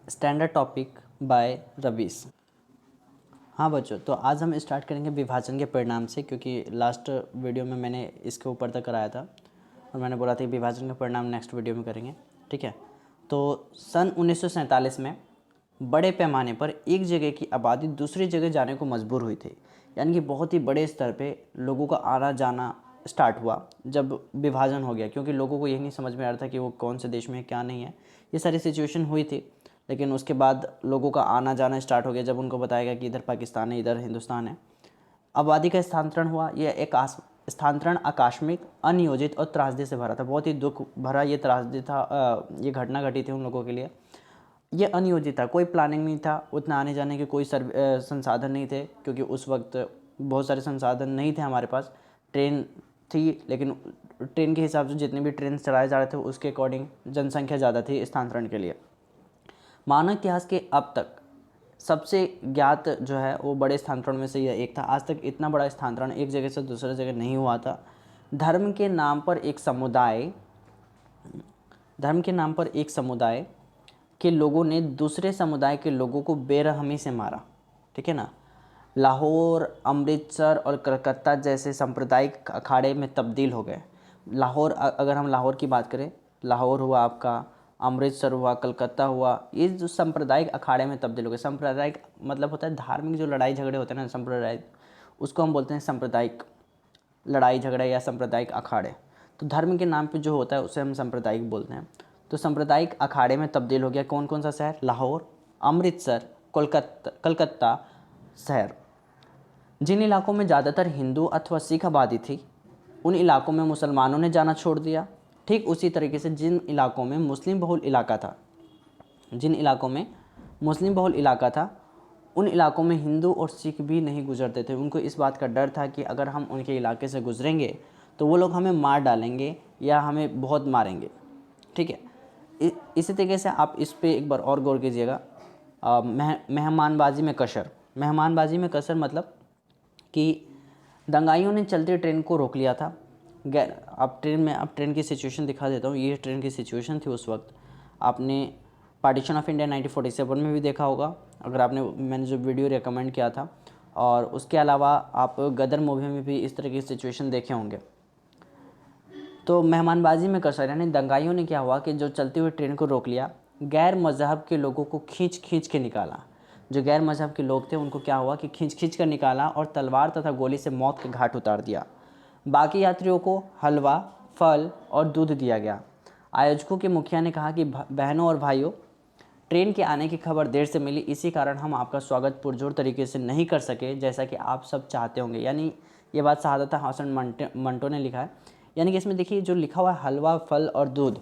Standard topic by Ravish. हाँ बच्चों, तो आज हम स्टार्ट करेंगे विभाजन के परिणाम से, क्योंकि लास्ट वीडियो में मैंने इसके ऊपर तक कराया था और मैंने बोला था कि विभाजन के परिणाम नेक्स्ट वीडियो में करेंगे। ठीक है, तो सन 1947 में बड़े पैमाने पर एक जगह की आबादी दूसरी जगह जाने को मजबूर हुई थी। यानी कि बहुत ही बड़े स्तर पे लोगों का आना जाना स्टार्ट हुआ जब विभाजन हो गया, क्योंकि लोगों को यही नहीं समझ में आ रहा था कि वो कौन से देश में है क्या नहीं है। ये सारी सिचुएशन हुई थी, लेकिन उसके बाद लोगों का आना जाना स्टार्ट हो गया जब उनको बताया गया कि इधर पाकिस्तान है, इधर हिंदुस्तान है। आबादी का स्थानांतरण हुआ। यह एक स्थानांतरण आकस्मिक, अनियोजित और त्रासदी से भरा था। बहुत ही दुख भरा ये त्रासदी था, ये घटना घटी थी उन लोगों के लिए। ये अनियोजित था, कोई प्लानिंग नहीं था, उतना आने जाने के कोई संसाधन नहीं थे, क्योंकि उस वक्त बहुत सारे संसाधन नहीं थे हमारे पास। ट्रेन थी, लेकिन ट्रेन के हिसाब से जितने भी ट्रेन चलाए जा रहे थे उसके अकॉर्डिंग जनसंख्या ज़्यादा थी स्थानांतरण के लिए। मानव इतिहास के अब तक सबसे ज्ञात जो है वो बड़े स्थानांतरण में से यह एक था। आज तक इतना बड़ा स्थानांतरण एक जगह से दूसरे जगह नहीं हुआ था। धर्म के नाम पर एक समुदाय के लोगों ने दूसरे समुदाय के लोगों को बेरहमी से मारा। ठीक है ना। लाहौर, अमृतसर और कलकत्ता जैसे सांप्रदायिक अखाड़े में तब्दील हो गए। लाहौर, अगर हम लाहौर की बात करें, लाहौर हुआ आपका, अमृतसर हुआ, कलकत्ता हुआ, ये जो सांप्रदायिक अखाड़े में तब्दील हो गए। सांप्रदायिक मतलब होता है धार्मिक जो लड़ाई झगड़े होते हैं ना, सांप्रदायिक, उसको हम बोलते हैं सांप्रदायिक लड़ाई झगड़ा या सांप्रदायिक अखाड़े। तो धर्म के नाम पे जो होता है उसे हम सांप्रदायिक बोलते हैं। तो सांप्रदायिक अखाड़े में तब्दील हो गया कौन कौन सा शहर? लाहौर, अमृतसर, कलकत्ता शहर। जिन इलाकों में ज़्यादातर हिंदू अथवा सिख आबादी थी, उन इलाकों में मुसलमानों ने जाना छोड़ दिया। ठीक उसी तरीके से जिन इलाकों में मुस्लिम बहुल इलाका था, उन इलाकों में हिंदू और सिख भी नहीं गुजरते थे। उनको इस बात का डर था कि अगर हम उनके इलाके से गुजरेंगे तो वो लोग हमें मार डालेंगे या हमें बहुत मारेंगे। ठीक है, इसी तरीके से आप इस पे एक बार और गौर कीजिएगा। मेहमानबाजी में कसर मतलब कि दंगाइयों ने चलती ट्रेन को रोक लिया था। अब ट्रेन की सिचुएशन दिखा देता हूँ। ये ट्रेन की सिचुएशन थी उस वक्त। आपने पार्टीशन ऑफ इंडिया 1947 में भी देखा होगा, अगर आपने, मैंने जो वीडियो रिकमेंड किया था, और उसके अलावा आप गदर मूवी में भी इस तरह की सिचुएशन देखे होंगे। तो मेहमानबाजी में कसर यानी दंगाइयों ने क्या हुआ कि जो चलती हुई ट्रेन को रोक लिया, गैर मज़हब के लोगों को खींच के निकाला। जो गैर मज़हब के लोग थे उनको क्या हुआ कि खींच कर निकाला और तलवार तथा गोली से मौत के घाट उतार दिया। बाकी यात्रियों को हलवा, फल और दूध दिया गया। आयोजकों के मुखिया ने कहा कि बहनों और भाइयों, ट्रेन के आने की खबर देर से मिली, इसी कारण हम आपका स्वागत पुरजोर तरीके से नहीं कर सके जैसा कि आप सब चाहते होंगे। यानी ये बात शहादत हसन मंटो ने लिखा है। यानी कि इसमें देखिए जो लिखा हुआ है हलवा, फल और दूध,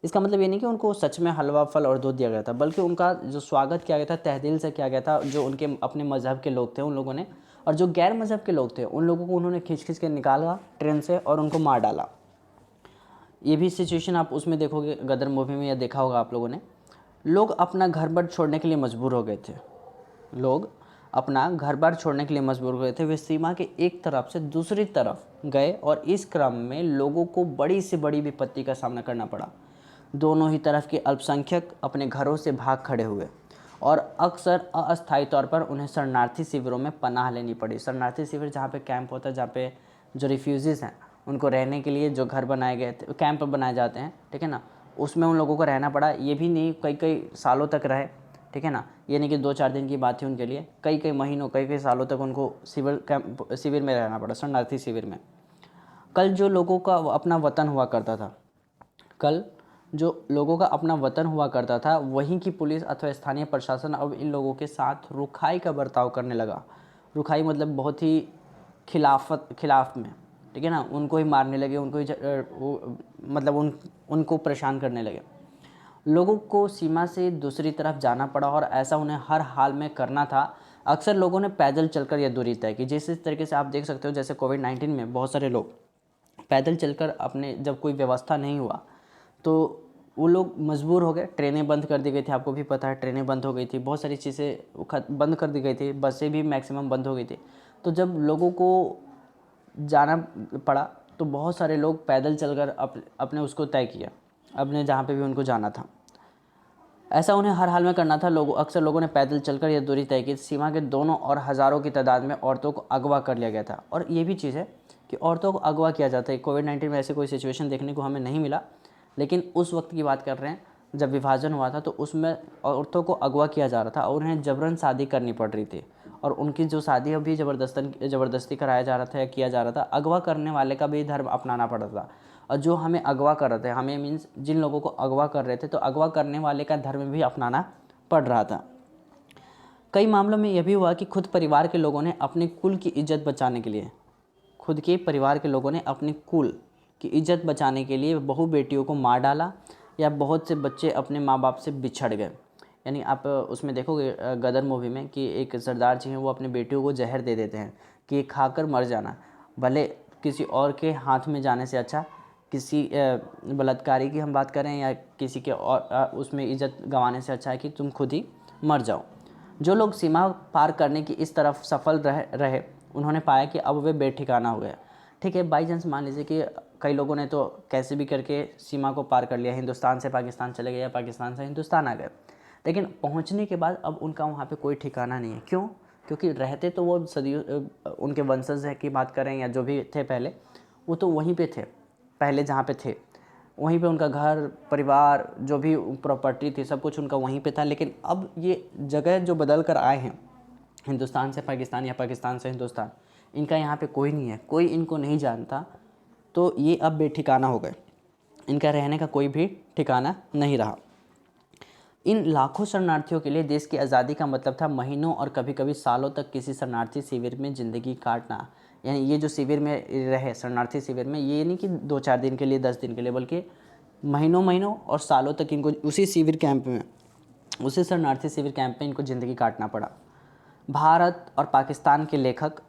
इसका मतलब ये नहीं कि उनको सच में हलवा, फल और दूध दिया गया था, बल्कि उनका जो स्वागत किया गया था तहदिल से किया गया था। जो उनके अपने मज़हब के लोग थे उन लोगों ने, और जो गैर मज़हब के लोग थे उन लोगों को उन्होंने खींच के निकाला ट्रेन से और उनको मार डाला। ये भी सिचुएशन आप उसमें देखोगे, गदर मूवी में, या देखा होगा आप लोगों ने। लोग अपना घर बार छोड़ने के लिए मजबूर हो गए थे। वे सीमा के एक तरफ से दूसरी तरफ गए और इस क्रम में लोगों को बड़ी से बड़ी विपत्ति का सामना करना पड़ा। दोनों ही तरफ के अल्पसंख्यक अपने घरों से भाग खड़े हुए और अक्सर अस्थायी तौर पर उन्हें शरणार्थी शिविरों में पनाह लेनी पड़ी। शरणार्थी शिविर जहाँ पे कैंप होता है, जहाँ पे जो रिफ्यूजीज़ हैं उनको रहने के लिए जो घर बनाए गए थे, कैंप बनाए जाते हैं, ठीक है ना, उसमें उन लोगों को रहना पड़ा। ये भी नहीं कई सालों तक रहे, ठीक है ना। ये नहीं कि 2-4 दिन की बात थी उनके लिए, कई महीनों, कई सालों तक उनको शिविर में रहना पड़ा, शरणार्थी शिविर में। कल जो लोगों का अपना वतन हुआ करता था, वहीं की पुलिस अथवा स्थानीय प्रशासन अब इन लोगों के साथ रुखाई का बर्ताव करने लगा। रुखाई मतलब बहुत ही खिलाफ में, ठीक है ना। उनको ही मारने लगे, उनको ही उनको परेशान करने लगे। लोगों को सीमा से दूसरी तरफ जाना पड़ा और ऐसा उन्हें हर हाल में करना था। अक्सर लोगों ने पैदल चलकर यह दूरी तय की। जिस तरीके से आप देख सकते हो, जैसे कोविड-19 में बहुत सारे लोग पैदल चलकर अपने, जब कोई व्यवस्था नहीं हुआ तो वो लोग मजबूर हो गए। ट्रेनें बंद कर दी गई थी, आपको भी पता है, ट्रेनें बंद हो गई थी, बहुत सारी चीज़ें बंद कर दी गई थी, बसें भी मैक्सिमम बंद हो गई थी। तो जब लोगों को जाना पड़ा तो बहुत सारे लोग पैदल चलकर अपने उसको तय किया, अपने जहाँ पे भी उनको जाना था। ऐसा उन्हें हर हाल में करना था। अक्सर लोगों ने पैदल चलकर यह दूरी तय की। सीमा के दोनों और हज़ारों की तादाद में औरतों को अगवा कर लिया गया था। और ये भी चीज़ है कि औरतों को अगवा किया जाता है। कोविड-19 में ऐसी कोई सिचुएशन देखने को हमें नहीं मिला, लेकिन उस वक्त की बात कर रहे हैं जब विभाजन हुआ था, तो उसमें औरतों को अगवा किया जा रहा था और उन्हें जबरन शादी करनी पड़ रही थी। और उनकी जो शादी भी ज़बरदस्ती कराया जा रहा था या किया जा रहा था। अगवा करने वाले का भी धर्म अपनाना पड़ता था। और जो हमें अगवा कर रहे थे, हमें मीन्स जिन लोगों को अगवा कर रहे थे, तो अगवा करने वाले का धर्म भी अपनाना पड़ रहा था। कई मामलों में यह भी हुआ कि खुद परिवार के लोगों ने अपने कुल की इज्जत बचाने के लिए खुद के परिवार के लोगों ने अपने कुल की इज्जत बचाने के लिए बहू बेटियों को मार डाला, या बहुत से बच्चे अपने माँ बाप से बिछड़ गए। यानी आप उसमें देखोगे गदर मूवी में कि एक सरदार जी हैं, वो अपनी बेटियों को जहर दे देते हैं कि खाकर मर जाना, भले किसी और के हाथ में जाने से अच्छा, किसी बलात्कारी की हम बात करें या किसी के और उसमें इज्जत गंवाने से अच्छा है कि तुम खुद ही मर जाओ। जो लोग सीमा पार करने की इस तरफ सफल रहे उन्होंने पाया कि अब वे बेठिकाना हो गए। ठीक है, बाई चांस मान लीजिए कि कई लोगों ने तो कैसे भी करके सीमा को पार कर लिया, हिंदुस्तान से पाकिस्तान चले गए या पाकिस्तान से हिंदुस्तान आ गए, लेकिन पहुंचने के बाद अब उनका वहाँ पे कोई ठिकाना नहीं है। क्यों? क्योंकि रहते तो वो सदियों उनके वंशज है की बात करें या जो भी थे पहले, वो तो वहीं पे थे, पहले जहाँ पे थे वहीं पे उनका घर परिवार जो भी प्रॉपर्टी थी सब कुछ उनका वहीं पे था। लेकिन अब ये जगह जो बदल कर आए हैं, हिंदुस्तान से पाकिस्तान या पाकिस्तान से हिंदुस्तान, इनका यहाँ पे कोई नहीं है, कोई इनको नहीं जानता, तो ये अब बेठिकाना हो गए, इनका रहने का कोई भी ठिकाना नहीं रहा। इन लाखों शरणार्थियों के लिए देश की आज़ादी का मतलब था महीनों और कभी कभी सालों तक किसी शरणार्थी शिविर में ज़िंदगी काटना। यानी ये जो शिविर में रहे, शरणार्थी शिविर में, ये नहीं कि 2-4 दिन के लिए 10 दिन के लिए, बल्कि महीनों और सालों तक इनको उसी शिविर कैंप में, उसी शरणार्थी शिविर कैंप में इनको ज़िंदगी काटना पड़ा। भारत और पाकिस्तान के लेखक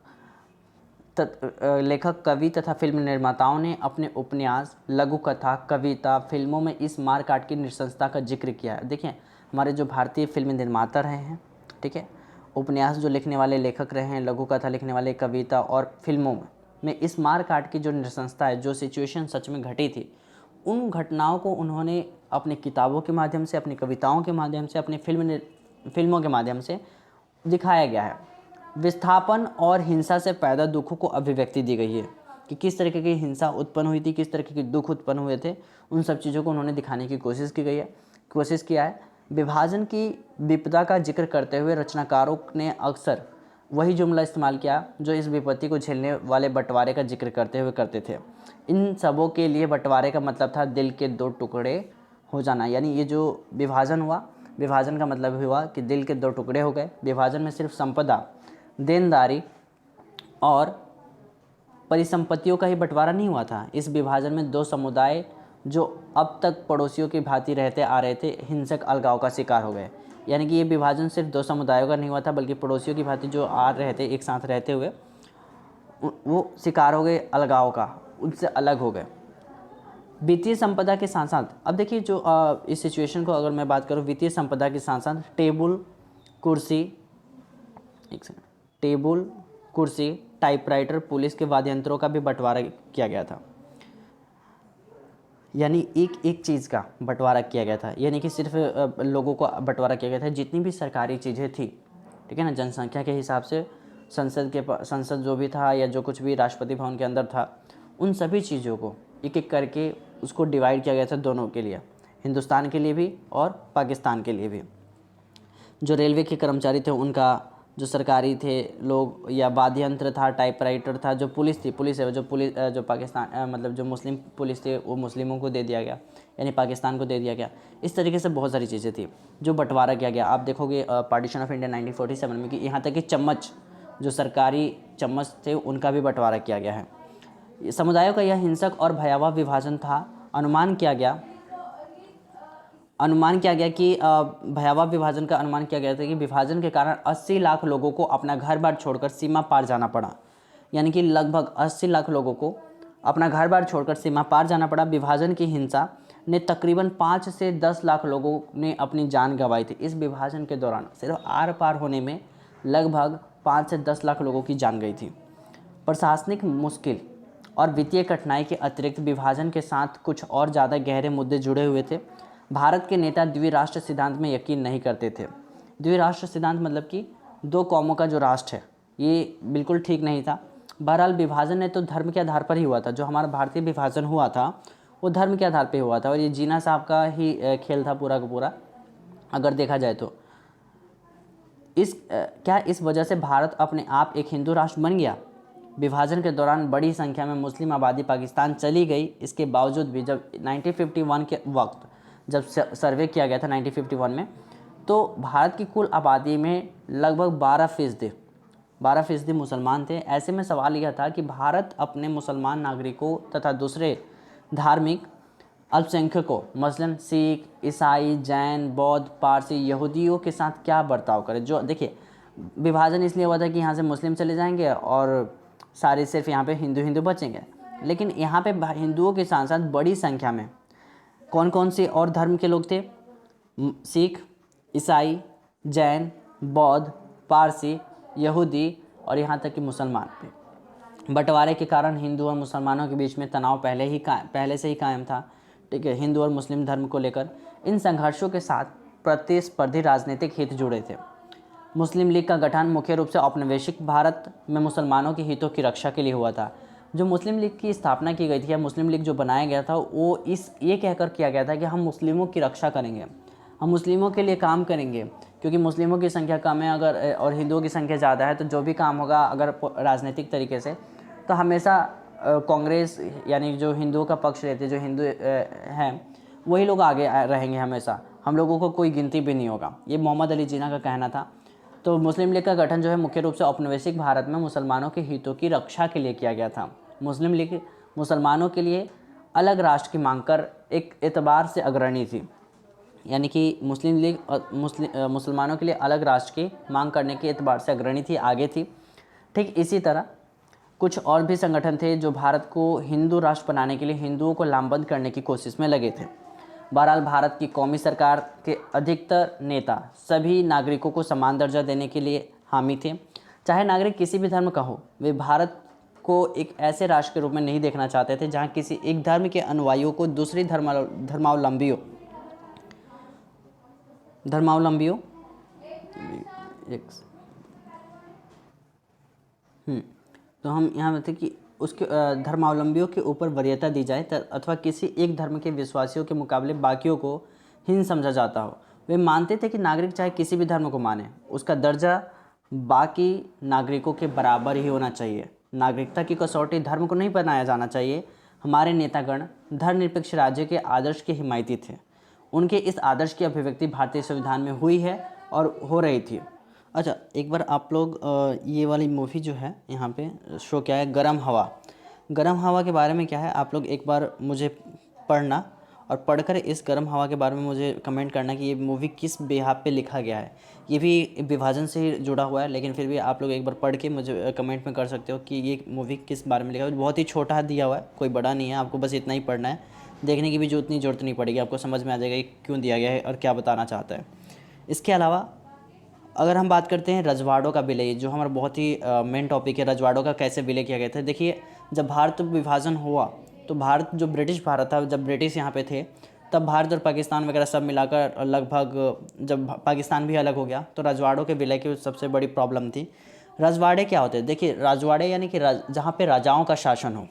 कवि तथा फिल्म निर्माताओं ने अपने उपन्यास, लघु कथा, कविता, फिल्मों में इस मार काट की नृशंसता का जिक्र किया है। देखिए, हमारे जो भारतीय फिल्म निर्माता रहे हैं, ठीक है, उपन्यास जो लिखने वाले लेखक रहे हैं, लघु कथा लिखने वाले, कविता और फिल्मों में इस मार काट की जो नृशंसता है, जो सिचुएशन सच में घटी थी, उन घटनाओं को उन्होंने अपनी किताबों के माध्यम से, अपनी कविताओं के माध्यम से, अपने फिल्मों के माध्यम से दिखाया गया है। विस्थापन और हिंसा से पैदा दुखों को अभिव्यक्ति दी गई है कि किस तरीके की हिंसा उत्पन्न हुई थी, किस तरीके के दुख उत्पन्न हुए थे, उन सब चीज़ों को उन्होंने दिखाने की कोशिश किया है। विभाजन की विपदा का जिक्र करते हुए रचनाकारों ने अक्सर वही जुमला इस्तेमाल किया जो इस विपत्ति को झेलने वाले बंटवारे का जिक्र करते हुए करते थे। इन सबों के लिए बंटवारे का मतलब था दिल के 2 टुकड़े हो जाना। यानी ये जो विभाजन हुआ, विभाजन का मतलब हुआ कि दिल के 2 टुकड़े हो गए। विभाजन में सिर्फ संपदा, देनदारी और परिसंपत्तियों का ही बंटवारा नहीं हुआ था। इस विभाजन में 2 समुदाय जो अब तक पड़ोसियों की भांति रहते आ रहे थे, हिंसक अलगाव का शिकार हो गए। यानी कि ये विभाजन सिर्फ 2 समुदायों का नहीं हुआ था, बल्कि पड़ोसियों की भांति जो आ रहे थे एक साथ रहते हुए, वो शिकार हो गए अलगाव का, उनसे अलग हो गए। वित्तीय संपदा के साथ साथ, अब देखिए जो इस सिचुएशन को अगर मैं बात करूँ, वित्तीय संपदा के साथ साथ टेबल, कुर्सी, टाइपराइटर, पुलिस के वाद्य यंत्रों का भी बंटवारा किया गया था। यानी एक चीज़ का बंटवारा किया गया था, यानी कि सिर्फ लोगों को बंटवारा किया गया था। जितनी भी सरकारी चीज़ें थी, ठीक है ना, जनसंख्या के हिसाब से संसद जो भी था या जो कुछ भी राष्ट्रपति भवन के अंदर था, उन सभी चीज़ों को एक एक करके उसको डिवाइड किया गया था दोनों के लिए, हिंदुस्तान के लिए भी और पाकिस्तान के लिए भी। जो रेलवे के कर्मचारी थे उनका, जो सरकारी थे लोग, या वाद्य यंत्र था, टाइपराइटर था, जो पुलिस है, जो पाकिस्तान मतलब जो मुस्लिम पुलिस थे वो मुस्लिमों को दे दिया गया, यानी पाकिस्तान को दे दिया गया। इस तरीके से बहुत सारी चीज़ें थी जो बंटवारा किया गया। आप देखोगे पार्टीशन ऑफ इंडिया 1947 में कि यहाँ तक कि चम्मच, जो सरकारी चम्मच थे, उनका भी बंटवारा किया गया है। समुदायों का यह हिंसक और भयावह विभाजन था। अनुमान किया गया कि भयावह विभाजन का अनुमान किया गया था कि विभाजन के कारण 80 लाख लोगों को अपना घर बार छोड़कर सीमा पार जाना पड़ा। यानी कि लगभग 80 लाख लोगों को अपना घर बार छोड़कर सीमा पार जाना पड़ा। विभाजन की हिंसा ने तकरीबन 5 से 10 लाख लोगों ने अपनी जान गंवाई थी। इस विभाजन के दौरान सिर्फ आर पार होने में लगभग 5 से 10 लाख लोगों की जान गई थी। प्रशासनिक मुश्किल और वित्तीय कठिनाई के अतिरिक्त विभाजन के साथ कुछ और ज़्यादा गहरे मुद्दे जुड़े हुए थे। भारत के नेता द्विराष्ट्र सिद्धांत में यकीन नहीं करते थे। द्विराष्ट्र सिद्धांत मतलब कि दो कौमों का जो राष्ट्र है, ये बिल्कुल ठीक नहीं था। बहरहाल विभाजन है तो धर्म के आधार पर ही हुआ था। जो हमारा भारतीय विभाजन हुआ था वो धर्म के आधार पर हुआ था, और ये जीना साहब का ही खेल था पूरा का पूरा, अगर देखा जाए तो। इस वजह से भारत अपने आप एक हिंदू राष्ट्र बन गया? विभाजन के दौरान बड़ी संख्या में मुस्लिम आबादी पाकिस्तान चली गई। इसके बावजूद भी जब 1951 के वक्त जब सर्वे किया गया था 1951 में, तो भारत की कुल आबादी में लगभग 12% मुसलमान थे। ऐसे में सवाल यह था कि भारत अपने मुसलमान नागरिकों तथा दूसरे धार्मिक अल्पसंख्यकों मसलन सिख, ईसाई, जैन, बौद्ध, पारसी, यहूदियों के साथ क्या बर्ताव करे। जो देखिए, विभाजन इसलिए हुआ था कि यहाँ से मुस्लिम चले जाएंगे और सारे सिर्फ यहाँ पे हिंदू बचेंगे, लेकिन यहाँ पे हिंदुओं के साथ साथ बड़ी संख्या में कौन कौन से और धर्म के लोग थे? सिख, ईसाई, जैन, बौद्ध, पारसी, यहूदी और यहाँ तक कि मुसलमान थे। बंटवारे के कारण हिंदू और मुसलमानों के बीच में तनाव पहले से ही कायम था, ठीक है, हिंदू और मुस्लिम धर्म को लेकर। इन संघर्षों के साथ प्रतिस्पर्धी राजनीतिक हित जुड़े थे। मुस्लिम लीग का गठन मुख्य रूप से औपनिवेशिक भारत में मुसलमानों के हितों की रक्षा के लिए हुआ था। जो मुस्लिम लीग की स्थापना की गई थी, या मुस्लिम लीग जो बनाया गया था, वो ये कहकर किया गया था कि हम मुस्लिमों की रक्षा करेंगे, हम मुस्लिमों के लिए काम करेंगे, क्योंकि मुस्लिमों की संख्या कम है अगर और हिंदुओं की संख्या ज़्यादा है, तो जो भी काम होगा अगर राजनीतिक तरीके से, तो हमेशा कांग्रेस यानी जो हिंदुओं का पक्ष रहते, जो हिंदू हैं, वही लोग आगे रहेंगे हमेशा, हम लोगों को कोई गिनती भी नहीं होगा। ये मोहम्मद अली जिन्ना का कहना था। तो मुस्लिम लीग का गठन जो है मुख्य रूप से औपनिवेशिक भारत में मुसलमानों के हितों की रक्षा के लिए किया गया था। मुस्लिम लीग मुसलमानों के लिए अलग राष्ट्र की मांग कर एक एतबार से अग्रणी थी, यानी कि मुस्लिम लीग मुसलमानों के लिए अलग राष्ट्र की मांग करने के एतबार से अग्रणी थी, आगे थी। ठीक इसी तरह कुछ और भी संगठन थे जो भारत को हिंदू राष्ट्र बनाने के लिए हिंदुओं को लामबंद करने की कोशिश में लगे थे। बहरहाल भारत की कौमी सरकार के अधिकतर नेता सभी नागरिकों को समान दर्जा देने के लिए हामी थे। चाहे नागरिक किसी भी धर्म का हो, वे भारत को एक ऐसे राष्ट्र के रूप में नहीं देखना चाहते थे जहां किसी एक धर्म के अनुयायियों को दूसरी धर्मावलंबियों तो हम यहाँ थे कि उसके धर्मावलंबियों के ऊपर वरीयता दी जाए अथवा किसी एक धर्म के विश्वासियों के मुकाबले बाकियों को हीन समझा जाता हो। वे मानते थे कि नागरिक चाहे किसी भी धर्म को माने, उसका दर्जा बाकी नागरिकों के बराबर ही होना चाहिए। नागरिकता की कसौटी धर्म को नहीं बनाया जाना चाहिए। हमारे नेतागण धर्मनिरपेक्ष राज्य के आदर्श के हिमायती थे। उनके इस आदर्श की अभिव्यक्ति भारतीय संविधान में हुई है और हो रही थी। अच्छा, एक बार आप लोग ये वाली मूवी जो है यहाँ पे शो क्या है, गरम हवा के बारे में क्या है, आप लोग एक बार मुझे पढ़ना और पढ़कर इस गरम हवा के बारे में मुझे कमेंट करना कि ये मूवी किस बेहाब पे लिखा गया है। ये भी विभाजन से ही जुड़ा हुआ है, लेकिन फिर भी आप लोग एक बार पढ़ के मुझे कमेंट में कर सकते हो कि ये मूवी किस बारे में लिखा है। बहुत ही छोटा दिया हुआ है, कोई बड़ा नहीं है, आपको बस इतना ही पढ़ना है। देखने की भी जो उतनी ज़रूरत नहीं पड़ेगी, आपको समझ में आ जाएगा कि क्यों दिया गया है और क्या बताना चाहता है। इसके अलावा अगर हम बात करते हैं रजवाड़ों का विलय, जो हमारा बहुत ही मेन टॉपिक है, रजवाड़ों का कैसे विलय किया गया था। देखिए, जब भारत विभाजन हुआ तो भारत जो ब्रिटिश भारत था, जब ब्रिटिश यहाँ पे थे, तब भारत और पाकिस्तान वगैरह सब मिलाकर लगभग जब पाकिस्तान भी अलग हो गया तो रजवाड़ों के विलय की सबसे बड़ी प्रॉब्लम थी। रजवाड़े क्या होते हैं? देखिए, रजवाड़े यानी कि जहाँ पे राजाओं का शासन हो।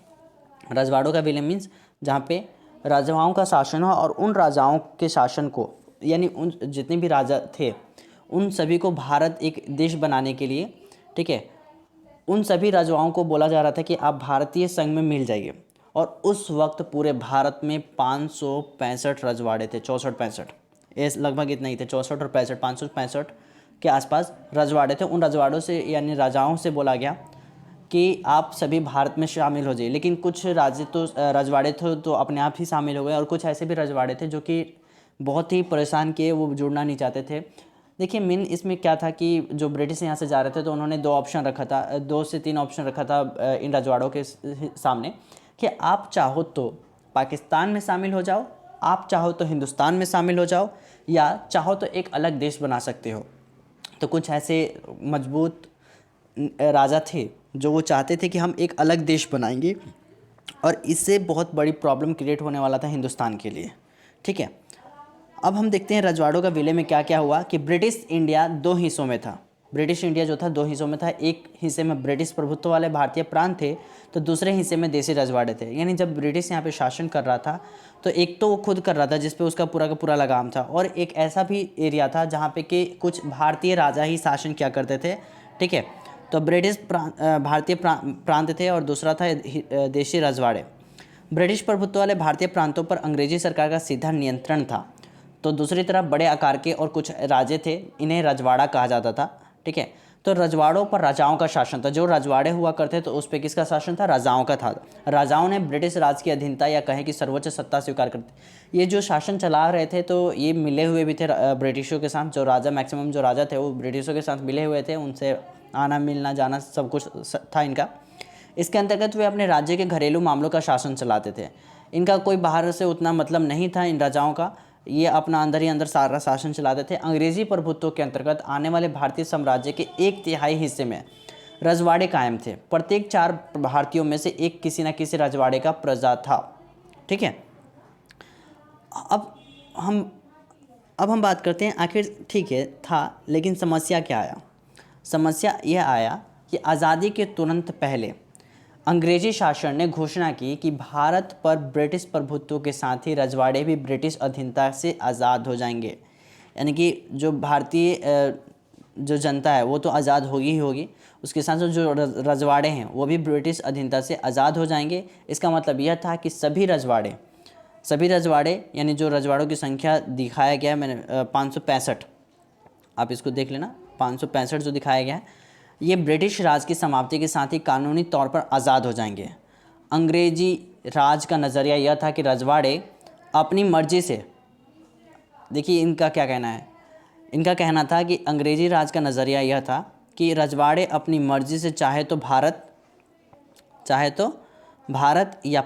रजवाड़ों का विलय मीन्स जहाँ पे राजाओं का शासन हो और उन राजाओं के शासन को, यानी उन जितने भी राजा थे उन सभी को भारत एक देश बनाने के लिए, ठीक है, उन सभी राजाओं को बोला जा रहा था कि आप भारतीय संघ में मिल जाइए। और उस वक्त पूरे भारत में 565 रजवाड़े थे, 64-65 ये लगभग इतना ही थे, 64 और 65, 565 के आसपास रजवाड़े थे। उन रजवाड़ों से यानी राजाओं से बोला गया कि आप सभी भारत में शामिल हो जाइए। लेकिन कुछ रजवाड़े थे तो अपने आप ही शामिल हो गए, और कुछ ऐसे भी रजवाड़े थे जो कि बहुत ही परेशान किए, वो जुड़ना नहीं चाहते थे। देखिए, मेन इसमें क्या था कि जो ब्रिटिश यहाँ से जा रहे थे तो उन्होंने 2 ऑप्शन रखा था, 2 से 3 ऑप्शन रखा था इन रजवाड़ों के सामने कि आप चाहो तो पाकिस्तान में शामिल हो जाओ, आप चाहो तो हिंदुस्तान में शामिल हो जाओ, या चाहो तो एक अलग देश बना सकते हो। तो कुछ ऐसे मजबूत राजा थे जो वो चाहते थे कि हम एक अलग देश बनाएंगे, और इससे बहुत बड़ी प्रॉब्लम क्रिएट होने वाला था हिंदुस्तान के लिए, ठीक है। अब हम देखते हैं रजवाड़ों का विलय में क्या क्या हुआ कि ब्रिटिश इंडिया दो हिस्सों में था। ब्रिटिश इंडिया जो था दो हिस्सों में था। एक हिस्से में ब्रिटिश प्रभुत्व वाले भारतीय प्रांत थे, तो दूसरे हिस्से में देसी रजवाड़े थे। यानी जब ब्रिटिश यहाँ पे शासन कर रहा था तो एक तो वो खुद कर रहा था जिस पे उसका पूरा का पूरा लगाम था, और एक ऐसा भी एरिया था जहाँ पे कि कुछ भारतीय राजा ही शासन किया करते थे। ठीक है, तो ब्रिटिश भारतीय प्रांत थे और दूसरा था देशी रजवाड़े। ब्रिटिश प्रभुत्व वाले भारतीय प्रांतों पर अंग्रेजी सरकार का सीधा नियंत्रण था। तो दूसरी तरफ बड़े आकार के और कुछ राजे थे, इन्हें रजवाड़ा कहा जाता था। ठीक है, तो रजवाड़ों पर राजाओं का शासन था। जो रजवाड़े हुआ करते तो उस पर किसका शासन था? राजाओं का था। राजाओं ने ब्रिटिश राज की अधीनता या कहें कि सर्वोच्च सत्ता स्वीकार करते। ये जो शासन चला रहे थे तो ये मिले हुए भी थे ब्रिटिशों के साथ। जो राजा मैक्सिमम जो राजा थे वो ब्रिटिशों के साथ मिले हुए थे, उनसे आना मिलना जाना सब कुछ था इनका। इसके अंतर्गत वे अपने राज्य के घरेलू मामलों का शासन चलाते थे। इनका कोई बाहर से उतना मतलब नहीं था इन राजाओं का, ये अपना अंदर ही अंदर सारा शासन चलाते थे। अंग्रेजी प्रभुत्व के अंतर्गत आने वाले भारतीय साम्राज्य के 1/3 हिस्से में रजवाड़े कायम थे। प्रत्येक 4 भारतीयों में से एक किसी न किसी रजवाड़े का प्रजा था। ठीक है, अब हम बात करते हैं आखिर ठीक है था, लेकिन समस्या क्या आया? समस्या यह आया कि आज़ादी के तुरंत पहले अंग्रेजी शासन ने घोषणा की कि भारत पर ब्रिटिश प्रभुत्व के साथ ही रजवाड़े भी ब्रिटिश अधीनता से आज़ाद हो जाएंगे। यानी कि जो भारतीय जो जनता है वो तो आज़ाद होगी ही होगी, उसके साथ साथ जो रजवाड़े हैं वो भी ब्रिटिश अधीनता से आज़ाद हो जाएंगे। इसका मतलब यह था कि सभी रजवाड़े यानी जो रजवाड़ों की संख्या दिखाया गया है मैंने 565, आप इसको देख लेना, 565 जो दिखाया गया है, ये ब्रिटिश राज की समाप्ति के साथ ही कानूनी तौर पर आज़ाद हो जाएंगे। अंग्रेजी राज का नज़रिया यह था कि रजवाड़े अपनी मर्जी से, देखिए इनका क्या कहना है, इनका कहना था कि अंग्रेजी राज का नज़रिया यह था कि रजवाड़े अपनी मर्जी से चाहे तो भारत या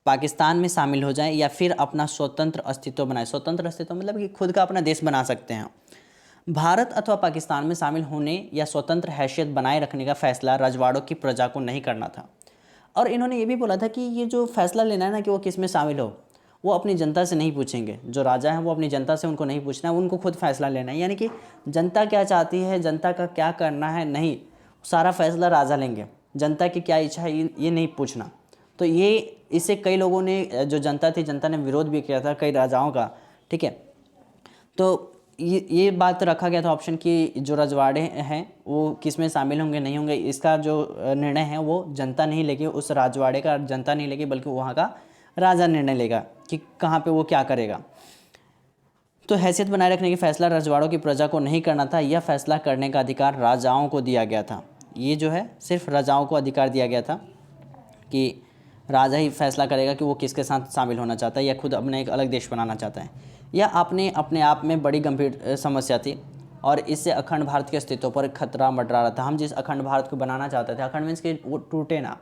पाकिस्तान में शामिल हो जाएं, या फिर अपना स्वतंत्र अस्तित्व बनाए। स्वतंत्र अस्तित्व मतलब कि खुद का अपना देश बना सकते हैं। भारत अथवा पाकिस्तान में शामिल होने या स्वतंत्र हैसियत बनाए रखने का फैसला रजवाड़ों की प्रजा को नहीं करना था। और इन्होंने ये भी बोला था कि ये जो फैसला लेना है ना कि वो किस में शामिल हो, वो अपनी जनता से नहीं पूछेंगे। जो राजा हैं वो अपनी जनता से उनको नहीं पूछना है, उनको खुद फैसला लेना है। यानी कि जनता क्या चाहती है, जनता का क्या करना है, नहीं, सारा फैसला राजा लेंगे। जनता की क्या इच्छा है ये नहीं पूछना। तो ये इससे कई लोगों ने, जो जनता थी, जनता ने विरोध भी किया था कई राजाओं का। ठीक है, तो ये बात रखा गया था ऑप्शन कि जो रजवाड़े हैं वो किस में शामिल होंगे नहीं होंगे, इसका जो निर्णय है वो जनता नहीं लेगी, उस रजवाड़े का जनता नहीं लेगी, बल्कि वहाँ का राजा निर्णय लेगा कि कहाँ पे वो क्या करेगा। तो हैसियत बनाए रखने की फैसला रजवाड़ों की प्रजा को नहीं करना था। यह फैसला करने का अधिकार राजाओं को दिया गया था। ये जो है सिर्फ राजाओं को अधिकार दिया गया था कि राजा ही फैसला करेगा कि वो किसके साथ शामिल होना चाहता है या खुद अपने एक अलग देश बनाना चाहता है। यह अपने आप में बड़ी गंभीर समस्या थी और इससे अखंड भारत के अस्तित्व पर खतरा मंडरा रहा था। हम जिस अखंड भारत को बनाना चाहते थे, अखंड मीन्स कि वो टूटे ना,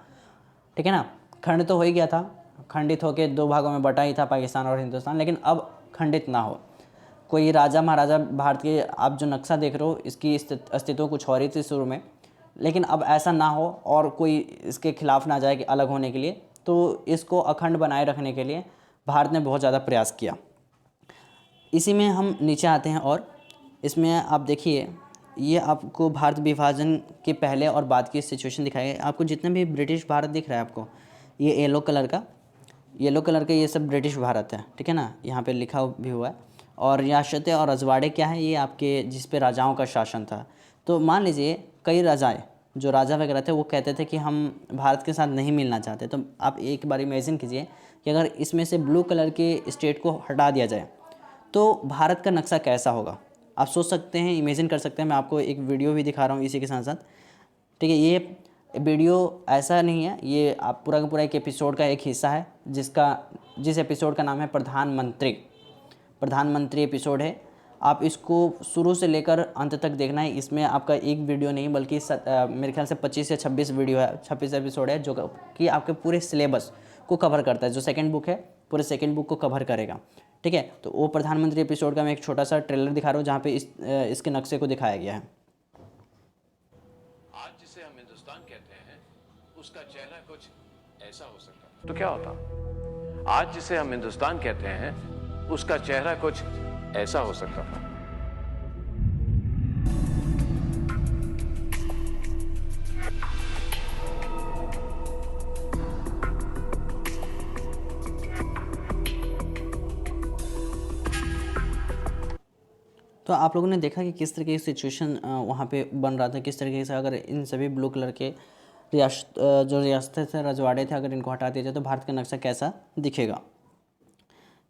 ठीक है ना, खंड तो हो ही गया था, खंडित होकर 2 भागों में बटा ही था पाकिस्तान और हिंदुस्तान, लेकिन अब खंडित ना हो। कोई राजा महाराजा भारत के, आप जो नक्शा देख रहे हो इसकी अस्तित्व कुछ और ही थी शुरू में, लेकिन अब ऐसा ना हो और कोई इसके खिलाफ ना जाए कि अलग होने के लिए। तो इसको अखंड बनाए रखने के लिए भारत ने बहुत ज़्यादा प्रयास किया। इसी में हम नीचे आते हैं और इसमें आप देखिए, ये आपको भारत विभाजन के पहले और बाद की सिचुएशन दिखाई है। आपको जितने भी ब्रिटिश भारत दिख रहा है, आपको ये येलो कलर का ये सब ब्रिटिश भारत है, ठीक है ना, यहाँ पे लिखा भी हुआ है। और रियासतें और रजवाड़े क्या है, ये आपके जिस पे राजाओं का शासन था। तो मान लीजिए कई राजाएँ, जो राजा वगैरह थे, वो कहते थे कि हम भारत के साथ नहीं मिलना चाहते। तो आप एक बार इमेजिन कीजिए कि अगर इसमें से ब्लू कलर के स्टेट को हटा दिया जाए तो भारत का नक्शा कैसा होगा, आप सोच सकते हैं, इमेजिन कर सकते हैं। मैं आपको एक वीडियो भी दिखा रहा हूँ इसी के साथ साथ, ठीक है। ये वीडियो ऐसा नहीं है, ये आप पूरा का पूरा एक एपिसोड का एक हिस्सा है, जिस एपिसोड का नाम है प्रधानमंत्री एपिसोड है। आप इसको शुरू से लेकर अंत तक देखना है। इसमें आपका एक वीडियो नहीं बल्कि मेरे ख्याल से 25 या 26 वीडियो है, 26 एपिसोड है, जो कि आपके पूरे सिलेबस को कवर करता है। जो सेकंड बुक है पूरे सेकंड बुक को कवर करेगा, ठीक है। तो वो प्रधानमंत्री एपिसोड का मैं एक छोटा सा ट्रेलर दिखा रहा हूँ जहाँ पे इसके नक्शे को दिखाया गया है। आज जिसे हम हिंदुस्तान कहते हैं उसका चेहरा कुछ ऐसा हो सकता है तो क्या होता? आज जिसे हम हिंदुस्तान कहते हैं, उसका चेहरा कुछ ऐसा हो सकता था। तो आप लोगों ने देखा कि किस तरीके की सिचुएशन वहाँ पे बन रहा था, किस तरीके से अगर इन सभी ब्लू कलर के जो रियासतें थे, रजवाड़े थे, अगर इनको हटा दिया जाए तो भारत का नक्शा कैसा दिखेगा।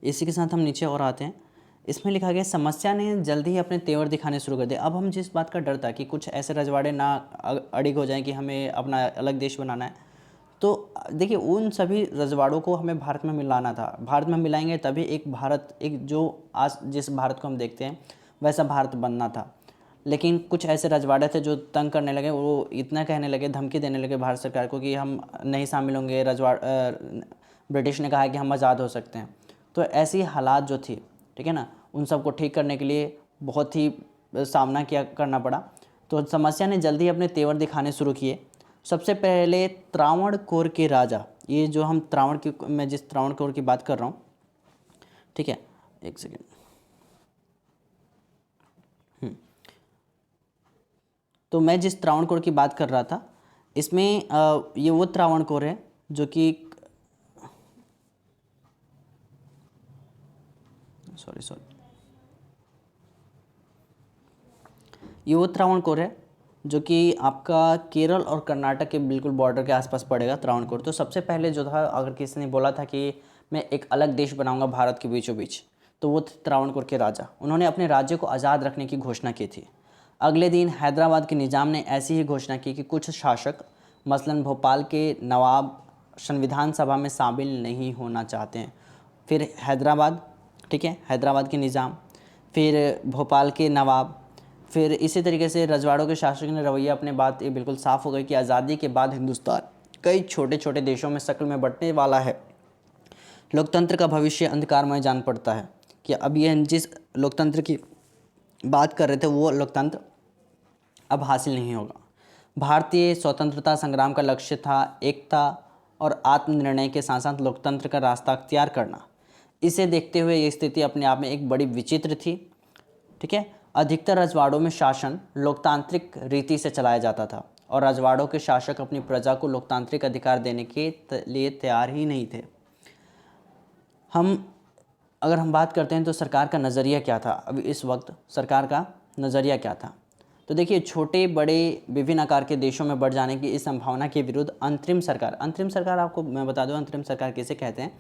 इसी के साथ हम नीचे और आते हैं। इसमें लिखा गया, समस्या ने जल्दी ही अपने तेवर दिखाने शुरू कर दिए। अब हम जिस बात का डर था कि कुछ ऐसे रजवाड़े ना अड़िग हो जाएं कि हमें अपना अलग देश बनाना है, तो देखिए उन सभी रजवाड़ों को हमें भारत में मिलाना था। भारत में मिलाएंगे तभी एक भारत, एक जो आज जिस भारत को हम देखते हैं वैसा भारत बनना था। लेकिन कुछ ऐसे रजवाड़े थे जो तंग करने लगे, वो इतना कहने लगे, धमकी देने लगे भारत सरकार को कि हम नहीं शामिल होंगे, ब्रिटिश ने कहा है कि हम आज़ाद हो सकते हैं। तो ऐसी हालात जो थी, ठीक है ना, उन सबको ठीक करने के लिए बहुत ही सामना करना पड़ा। तो समस्या ने जल्दी अपने तेवर दिखाने शुरू किए। सबसे पहले त्रावणकोर के राजा, ये जो हम मैं जिस त्रावणकोर की बात कर रहा हूँ, ठीक है, एक सेकेंड। तो मैं जिस त्रावणकोर की बात कर रहा था, इसमें ये वो त्रावणकोर है जो कि ये वो त्रावणकोर है जो कि आपका केरल और कर्नाटक के बिल्कुल बॉर्डर के आसपास पड़ेगा त्रावणकोर। तो सबसे पहले जो था, अगर किसी ने बोला था कि मैं एक अलग देश बनाऊंगा भारत के बीचों बीच, तो वो थे त्रावणकोर के राजा। उन्होंने अपने राज्य को आज़ाद रखने की घोषणा की थी। अगले दिन हैदराबाद के निज़ाम ने ऐसी ही घोषणा की कि कुछ शासक, मसलन भोपाल के नवाब, संविधान सभा में शामिल नहीं होना चाहते हैं। फिर हैदराबाद, ठीक है, हैदराबाद के निज़ाम, फिर भोपाल के नवाब, फिर इसी तरीके से रजवाड़ों के शासक ने रवैया अपने बात ये बिल्कुल साफ़ हो गई कि आज़ादी के बाद हिंदुस्तान कई छोटे छोटे देशों में शक्ल में बंटने वाला है। लोकतंत्र का भविष्य अंधकारमय जान पड़ता है कि अब ये जिस लोकतंत्र की बात कर रहे थे वो लोकतंत्र अब हासिल नहीं होगा। भारतीय स्वतंत्रता संग्राम का लक्ष्य था एकता और आत्मनिर्णय के साथ साथ लोकतंत्र का रास्ता अख्तियार करना। इसे देखते हुए ये स्थिति अपने आप में एक बड़ी विचित्र थी, ठीक है। अधिकतर रजवाड़ों में शासन लोकतांत्रिक रीति से चलाया जाता था और रजवाड़ों के शासक अपनी प्रजा को लोकतांत्रिक अधिकार देने के लिए तैयार ही नहीं थे। अगर हम बात करते हैं तो सरकार का नज़रिया क्या था, अभी इस वक्त सरकार का नज़रिया क्या था, तो देखिए छोटे बड़े विभिन्न आकार के देशों में बढ़ जाने की इस संभावना के विरुद्ध अंतरिम सरकार आपको मैं बता दूं अंतरिम सरकार किसे कहते हैं।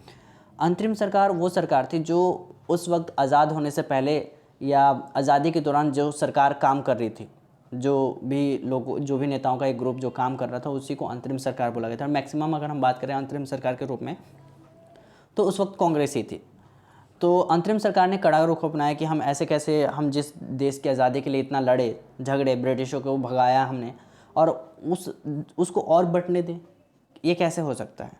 अंतरिम सरकार वो सरकार थी जो उस वक्त आज़ाद होने से पहले या आज़ादी के दौरान जो सरकार काम कर रही थी, जो भी नेताओं का एक ग्रुप जो काम कर रहा था, उसी को अंतरिम सरकार बोला गया था। मैक्सिमम अगर हम बात करें अंतरिम सरकार के रूप में तो उस वक्त कांग्रेस ही थी। तो अंतरिम सरकार ने कड़ा रुख अपनाया कि हम ऐसे कैसे, हम जिस देश की आज़ादी के लिए इतना लड़े झगड़े, ब्रिटिशों को भगाया हमने, और उसको और बंटने दें, ये कैसे हो सकता है।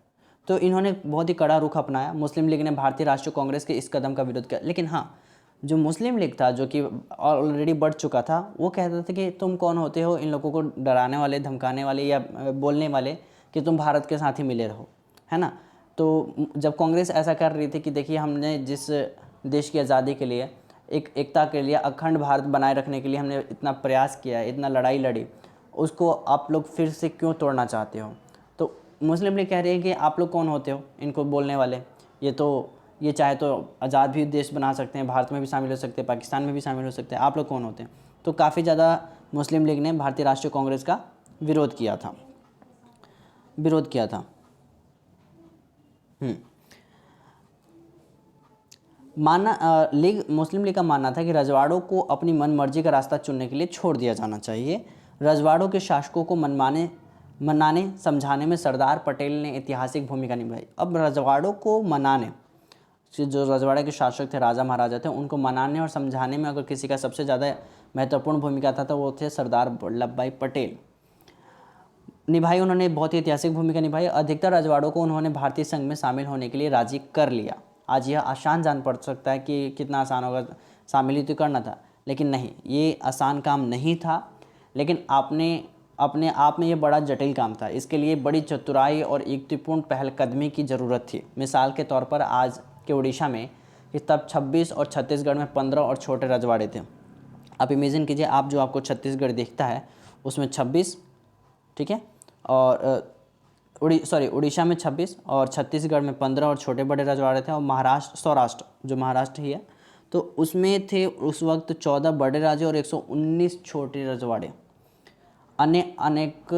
तो इन्होंने बहुत ही कड़ा रुख अपनाया। मुस्लिम लीग ने भारतीय राष्ट्रीय कांग्रेस के इस कदम का विरोध किया। लेकिन हाँ, जो मुस्लिम लीग था जो कि ऑलरेडी बढ़ चुका था, वो कहता था कि तुम कौन होते हो इन लोगों को डराने वाले, धमकाने वाले या बोलने वाले कि तुम भारत के साथ ही मिले रहो, है ना। तो जब कांग्रेस ऐसा कर रही थी कि देखिए हमने जिस देश की आज़ादी के लिए, एक एकता के लिए, अखंड भारत बनाए रखने के लिए हमने इतना प्रयास किया, इतना लड़ाई लड़ी, उसको आप लोग फिर से क्यों तोड़ना चाहते हो। तो मुस्लिम लीग कह रही है कि आप लोग कौन होते हो इनको बोलने वाले, ये चाहे तो आज़ाद भी देश बना सकते हैं, भारत में भी शामिल हो सकते हैं, पाकिस्तान में भी शामिल हो सकते हैं, आप लोग कौन होते हैं। तो काफ़ी ज़्यादा मुस्लिम लीग ने भारतीय राष्ट्रीय कांग्रेस का विरोध किया था। मुस्लिम लीग का मानना था कि रजवाड़ों को अपनी मनमर्जी का रास्ता चुनने के लिए छोड़ दिया जाना चाहिए। रजवाड़ों के शासकों को मनाने समझाने में सरदार पटेल ने ऐतिहासिक भूमिका निभाई। अब रजवाड़ों को मनाने, जो रजवाड़े के शासक थे, राजा महाराजा थे, उनको मनाने और समझाने में अगर किसी का सबसे ज़्यादा महत्वपूर्ण भूमिका था तो वो थे सरदार वल्लभ भाई पटेल। निभाई उन्होंने बहुत ही ऐतिहासिक भूमिका निभाई। अधिकतर रजवाड़ों को उन्होंने भारतीय संघ में शामिल होने के लिए राजी कर लिया। आज यह आसान जान पड़ सकता है कि कितना आसान होगा, शामिल ही तो करना था, लेकिन नहीं, ये आसान काम नहीं था। लेकिन आपने अपने आप में ये बड़ा जटिल काम था। इसके लिए बड़ी चतुराई और युक्तिपूर्ण पहलकदमी की ज़रूरत थी। मिसाल के तौर पर आज के उड़ीसा में कि तब 26 और छत्तीसगढ़ में 15 और छोटे रजवाड़े थे। आप इमेजिन कीजिए, आप जो आपको छत्तीसगढ़ दिखता है उसमें 26, ठीक है, और उड़ीसा में 26 और छत्तीसगढ़ में 15 और छोटे बड़े रजवाड़े थे। और महाराष्ट्र, सौराष्ट्र जो महाराष्ट्र ही है, तो उसमें थे उस वक्त 14 बड़े राज्य और 119 छोटे रजवाड़े। अनेक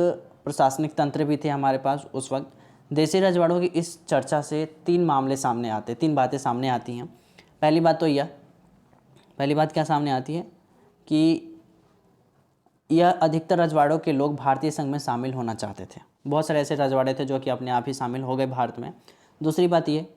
प्रशासनिक तंत्र भी थे हमारे पास उस वक्त। देसी रजवाड़ों की इस चर्चा से 3 मामले सामने आते, 3 बातें सामने आती हैं। पहली बात क्या सामने आती है कि यह अधिकतर रजवाड़ों के लोग भारतीय संघ में शामिल होना चाहते थे। बहुत सारे ऐसे रजवाड़े थे जो कि अपने आप ही शामिल हो गए भारत में। दूसरी बात ये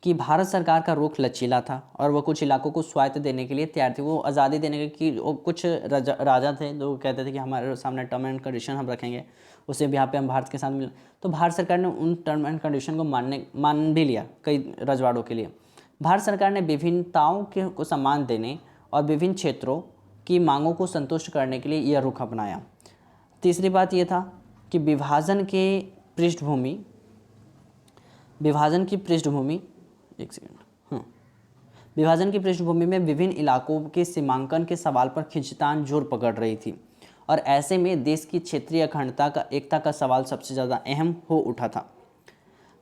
कि भारत सरकार का रुख लचीला था और वो कुछ इलाकों को स्वायत्त देने के लिए तैयार थी। वो आज़ादी देने की, वो कुछ राजा थे जो कहते थे कि हमारे सामने टर्म एंड कंडीशन हम रखेंगे, उससे भी यहाँ पे हम भारत के साथ मिल। तो भारत सरकार ने उन टर्म एंड कंडीशन को मान भी लिया कई रजवाड़ों के लिए। भारत सरकार ने विभिन्नताओं को सम्मान देने और विभिन्न क्षेत्रों की मांगों को संतुष्ट करने के लिए यह रुख अपनाया। तीसरी बात यह था कि विभाजन की पृष्ठभूमि में विभिन्न इलाकों के सीमांकन के सवाल पर खींचतान जोर पकड़ रही थी और ऐसे में देश की क्षेत्रीय अखंडता का एकता का सवाल सबसे ज़्यादा अहम हो उठा था।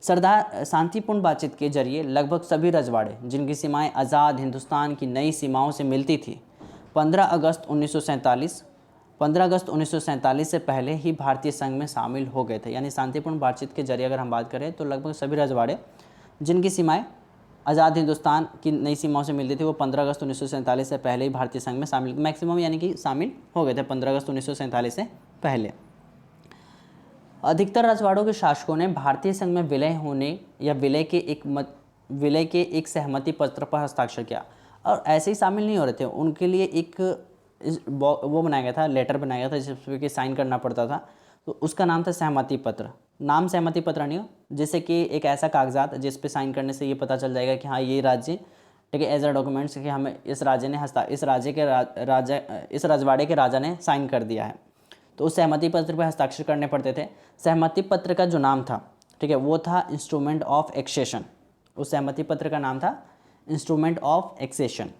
सरदार शांतिपूर्ण बातचीत के जरिए लगभग सभी रजवाड़े जिनकी सीमाएं आज़ाद हिंदुस्तान की नई सीमाओं से मिलती थी 15 अगस्त 1947 से पहले ही भारतीय संघ में शामिल हो गए थे। यानी शांतिपूर्ण बातचीत के जरिए अगर हम बात करें तो लगभग सभी रजवाड़े जिनकी सीमाएं आज़ाद हिंदुस्तान की नई सीमाओं से मिलती थी वो 15 अगस्त 1947 से पहले ही भारतीय संघ में शामिल, मैक्सिमम यानी कि शामिल हो गए थे 15 अगस्त 1947 से पहले। अधिकतर रजवाड़ों के शासकों ने भारतीय संघ में विलय होने या विलय के एक सहमति पत्र पर हस्ताक्षर किया और ऐसे ही शामिल नहीं हो रहे थे। उनके लिए एक वो बनाया गया था, लेटर बनाया गया था जिस पर कि साइन करना पड़ता था, तो उसका नाम था सहमति पत्र। नाम सहमति पत्र नहीं हो, जैसे कि एक ऐसा कागजात जिस पे साइन करने से ये पता चल जाएगा कि हाँ ये राज्य, ठीक है, एज अ डॉक्यूमेंट्स कि हमें इस रजवाड़े के राजा ने साइन कर दिया है। तो उस सहमति पत्र पर हस्ताक्षर करने पड़ते थे। सहमति पत्र का जो नाम था, ठीक है, वो था इंस्ट्रूमेंट ऑफ एक्सेशन। उस सहमति पत्र का नाम था इंस्ट्रूमेंट ऑफ एक्सेशन,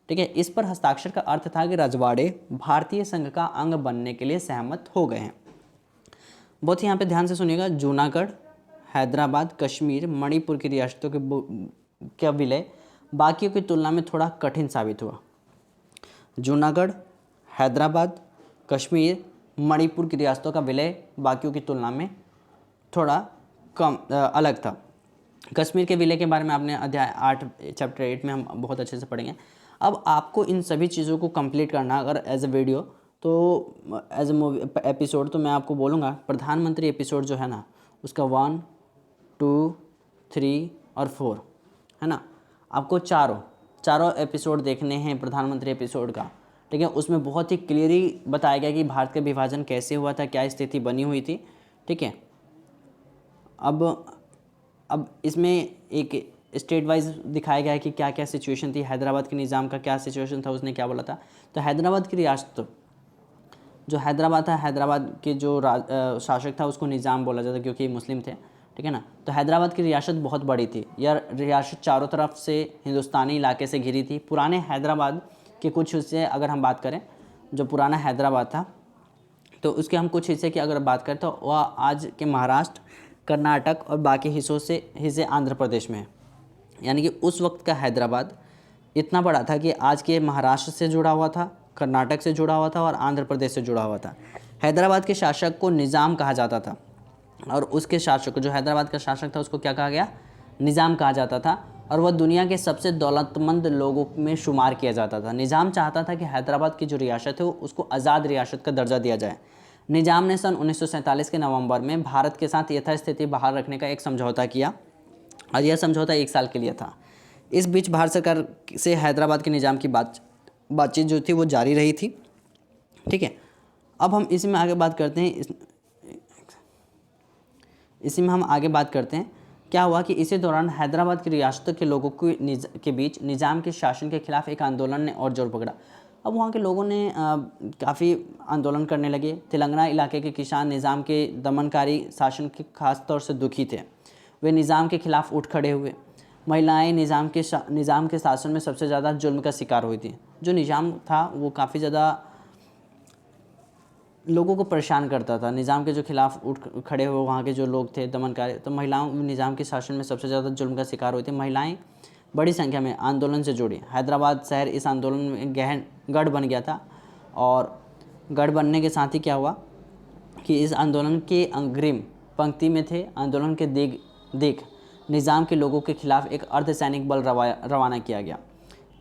ठीक है। इस पर हस्ताक्षर का अर्थ था कि रजवाड़े भारतीय संघ का अंग बनने के लिए सहमत हो गए हैं। बहुत ही यहाँ पे ध्यान से सुनिएगा, जूनागढ़, हैदराबाद, कश्मीर, मणिपुर की रियासतों के विलय बाकियों की तुलना में थोड़ा कठिन साबित हुआ। जूनागढ़, हैदराबाद, कश्मीर, मणिपुर की रियासतों का विलय बाकियों की तुलना में थोड़ा कम अलग था। कश्मीर के विलय के बारे में आपने अध्याय 8 चैप्टर 8 में हम बहुत अच्छे से पढ़ेंगे। अब आपको इन सभी चीज़ों को कंप्लीट करना अगर एज ए वीडियो तो एज ए मूवी एपिसोड, तो मैं आपको बोलूँगा प्रधानमंत्री एपिसोड जो है ना उसका 1, 2, 3 और 4 है ना, आपको चारों एपिसोड देखने हैं प्रधानमंत्री एपिसोड का, ठीक है। उसमें बहुत ही क्लियरली बताया गया कि भारत का विभाजन कैसे हुआ था, क्या स्थिति बनी हुई थी, ठीक है। अब इसमें एक स्टेट वाइज दिखाया गया है कि क्या क्या सिचुएशन थी। हैदराबाद के निज़ाम का क्या सिचुएशन था, उसने क्या बोला था। तो हैदराबाद की रियासत, जो हैदराबाद था, हैदराबाद के जो शासक था उसको निज़ाम बोला जाता क्योंकि मुस्लिम थे, ठीक है ना। तो हैदराबाद की रियासत बहुत बड़ी थी। यह रियासत चारों तरफ से हिंदुस्तानी इलाके से घिरी थी। पुराने हैदराबाद के कुछ हिस्से अगर हम बात करें, जो पुराना हैदराबाद था तो उसके हम कुछ हिस्से की अगर बात करें तो वह आज के महाराष्ट्र, कर्नाटक और बाकी हिस्से आंध्र प्रदेश में है। यानी कि उस वक्त का हैदराबाद इतना बड़ा था कि आज के महाराष्ट्र से जुड़ा हुआ था, कर्नाटक से जुड़ा हुआ था और आंध्र प्रदेश से जुड़ा हुआ था। हैदराबाद के शासक को निज़ाम कहा जाता था और उसके शासक, जो हैदराबाद का शासक था, उसको क्या कहा गया, निज़ाम कहा जाता था। और वह दुनिया के सबसे दौलतमंद लोगों में शुमार किया जाता था। निज़ाम चाहता था कि हैदराबाद की जो रियासत है उसको आज़ाद रियासत का दर्जा दिया जाए। निज़ाम ने सन 1947 के नवंबर में भारत के साथ यथास्थिति बहाल रखने का एक समझौता किया और यह समझौता 1 साल के लिए था। इस बीच भारत सरकार से हैदराबाद के निज़ाम की बातचीत जो थी वो जारी रही थी, ठीक है। अब हम इसी में आगे बात करते हैं क्या हुआ कि इसी दौरान हैदराबाद की रियासत के लोगों के बीच निज़ाम के शासन के खिलाफ एक आंदोलन ने और जोर पकड़ा। अब वहाँ के लोगों ने काफ़ी आंदोलन करने लगे। तेलंगाना इलाके के किसान निज़ाम के दमनकारी शासन के खास तौर से दुखी थे। वे निज़ाम के खिलाफ उठ खड़े हुए। महिलाएं निज़ाम के शासन में सबसे ज़्यादा जुल्म का शिकार हुई थी। जो निज़ाम था वो काफ़ी ज़्यादा लोगों को परेशान करता था। निज़ाम के जो खिलाफ उठ खड़े हुए वहाँ के जो लोग थे दमनकारी, तो महिलाओं निज़ाम के शासन में सबसे ज़्यादा जुल्म का शिकार हुई थी। महिलाएं बड़ी संख्या में आंदोलन से जुड़ी। हैदराबाद शहर इस आंदोलन में गहन गढ़ बन गया था, और गढ़ बनने के साथ ही क्या हुआ कि इस आंदोलन के अग्रिम पंक्ति में थे आंदोलन के देख निज़ाम के लोगों के खिलाफ एक अर्धसैनिक बल रवाना किया गया।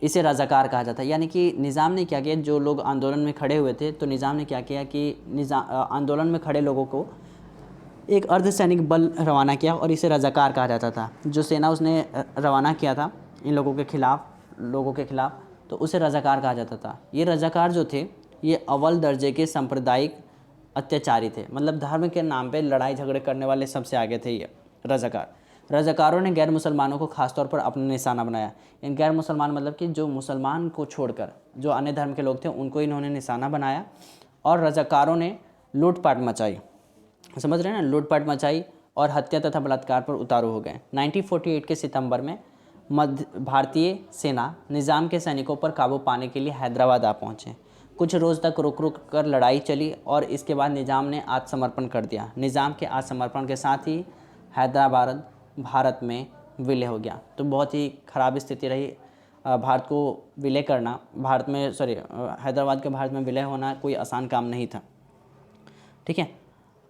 इसे रज़ाकार कहा जाता है। यानी कि निज़ाम ने क्या किया, जो लोग आंदोलन में खड़े हुए थे तो निज़ाम ने क्या किया कि आंदोलन में खड़े लोगों को एक अर्धसैनिक बल रवाना किया, और इसे रज़ाकार कहा जाता था। जो सेना उसने रवाना किया था इन लोगों के खिलाफ तो उसे रज़ाकार कहा जाता था। ये रज़ाकार जो थे ये अव्वल दर्जे के सांप्रदायिक अत्याचारी थे। मतलब धर्म के नाम पे लड़ाई झगड़े करने वाले सबसे आगे थे ये रज़ाकारों ने गैर मुसलमानों को खासतौर पर अपना निशाना बनाया। इन गैर मुसलमान मतलब कि जो मुसलमान को छोड़कर जो अन्य धर्म के लोग थे उनको इन्होंने निशाना बनाया, और रज़ाकारों ने लूटपाट मचाई। समझ रहे हैं ना, लूटपाट मचाई और हत्या तथा बलात्कार पर उतारू हो गए। 1948 के सितंबर में भारतीय सेना निज़ाम के सैनिकों पर काबू पाने के लिए हैदराबाद आ पहुँचे। कुछ रोज़ तक रुक रुक कर लड़ाई चली, और इसके बाद निज़ाम ने आत्मसमर्पण कर दिया। निज़ाम के आत्मसमर्पण के साथ ही हैदराबाद भारत में विलय हो गया। तो बहुत ही ख़राब स्थिति रही। भारत को विलय करना, हैदराबाद के भारत में विलय होना कोई आसान काम नहीं था। ठीक है,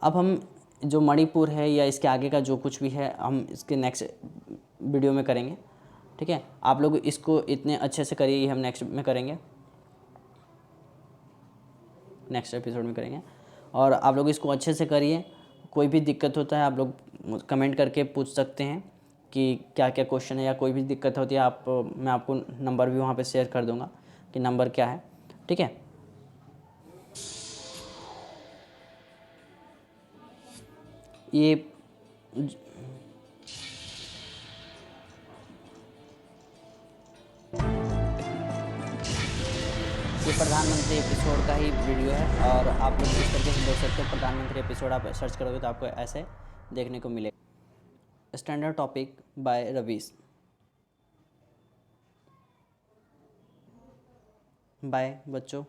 अब हम जो मणिपुर है या इसके आगे का जो कुछ भी है हम इसके नेक्स्ट वीडियो में करेंगे। ठीक है, आप लोग इसको इतने अच्छे से करिए, ये हम नेक्स्ट एपिसोड में करेंगे, और आप लोग इसको अच्छे से करिए। कोई भी दिक्कत होता है आप लोग कमेंट करके पूछ सकते हैं कि क्या क्या क्वेश्चन है, या कोई भी दिक्कत होती है मैं आपको नंबर भी वहाँ पे शेयर कर दूँगा कि नंबर क्या है। ठीक है, ये प्रधानमंत्री एपिसोड का ही वीडियो है, और आप लोग इस तरीके से देख सकते हो। प्रधानमंत्री एपिसोड आप सर्च करोगे तो आपको ऐसे देखने को मिलेगा। Standard topic by Ravish. Bye बच्चों।